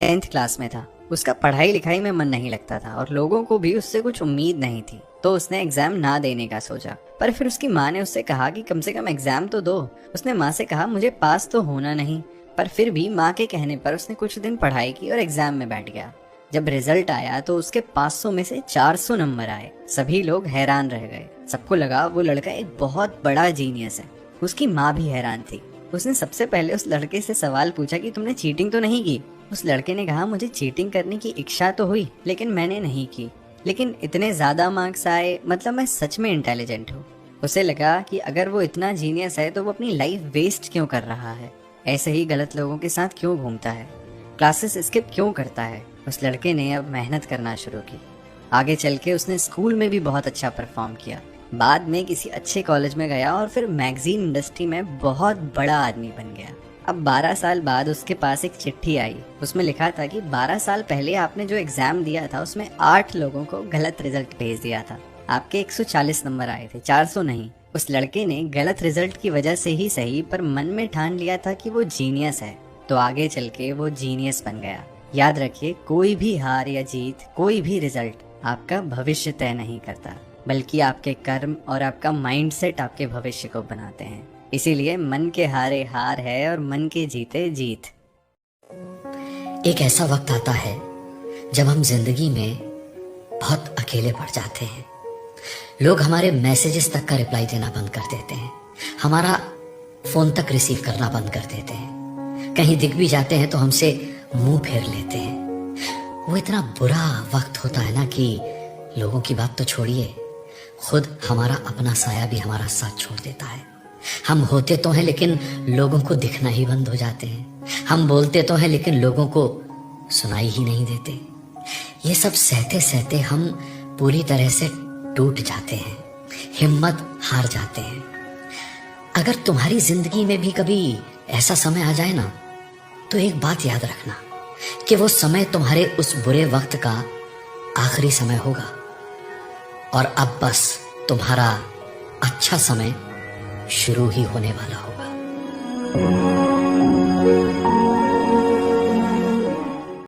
10th class में था। उसका पढ़ाई लिखाई में मन नहीं लगता था और लोगों को भी उससे कुछ उम्मीद नहीं थी, तो उसने एग्जाम ना देने का सोचा। पर फिर उसकी माँ ने उससे कहा कि कम से कम एग्जाम तो दो। उसने माँ से कहा मुझे पास तो होना नहीं, पर फिर भी माँ के कहने पर उसने कुछ दिन पढ़ाई की और एग्जाम में बैठ गया। जब रिजल्ट आया तो उसके 500 में से 400 नंबर आए। सभी लोग हैरान रह गए। सबको लगा वो लड़का एक बहुत बड़ा जीनियस है। उसकी माँ भी हैरान थी। उसने सबसे पहले उस लड़के से सवाल पूछा कि तुमने चीटिंग तो नहीं की। उस लड़के ने कहा मुझे चीटिंग करने की इच्छा तो हुई, लेकिन मैंने नहीं की। लेकिन इतने ज्यादा मार्क्स आए, मतलब मैं सच में इंटेलिजेंट हूँ। उसे लगा कि अगर वो इतना जीनियस है तो वो अपनी लाइफ वेस्ट क्यों कर रहा है, ऐसे ही गलत लोगों के साथ क्यों घूमता है, क्लासेस स्किप क्यों करता है। उस लड़के ने अब मेहनत करना शुरू की। आगे चल के उसने स्कूल में भी बहुत अच्छा परफॉर्म किया। बाद में किसी अच्छे कॉलेज में गया और फिर मैगजीन इंडस्ट्री में बहुत बड़ा आदमी बन गया। अब 12 साल बाद उसके पास एक चिट्ठी आई। उसमें लिखा था कि 12 साल पहले आपने जो एग्जाम दिया था उसमें 8 लोगों को गलत रिजल्ट भेज दिया था। आपके 140 नंबर आए थे, 400 नहीं। उस लड़के ने गलत रिजल्ट की वजह से ही सही, पर मन में ठान लिया था कि वो जीनियस है, तो आगे चल के वो जीनियस बन गया। याद रखिए, कोई भी हार या जीत, कोई भी रिजल्ट आपका भविष्य तय नहीं करता, बल्कि आपके कर्म और आपका माइंडसेट आपके भविष्य को बनाते हैं। इसीलिए मन के हारे हार है और मन के जीते जीत। एक ऐसा वक्त आता है जब हम जिंदगी में बहुत अकेले पड़ जाते हैं। लोग हमारे मैसेजेस तक का रिप्लाई देना बंद कर देते हैं, हमारा फोन तक रिसीव करना बंद कर देते हैं, कहीं दिख भी जाते हैं तो हमसे मुंह फेर लेते हैं। वो इतना बुरा वक्त होता है ना कि लोगों की बात तो छोड़िए, खुद हमारा अपना साया भी हमारा साथ छोड़ देता है। हम होते तो हैं लेकिन लोगों को दिखना ही बंद हो जाते हैं। हम बोलते तो हैं लेकिन लोगों को सुनाई ही नहीं देते। ये सब सहते सहते हम पूरी तरह से टूट जाते हैं, हिम्मत हार जाते हैं। अगर तुम्हारी जिंदगी में भी कभी ऐसा समय आ जाए ना, तो एक बात याद रखना कि वो समय तुम्हारे उस बुरे वक्त का आखिरी समय होगा और अब बस तुम्हारा अच्छा समय शुरू ही होने वाला होगा।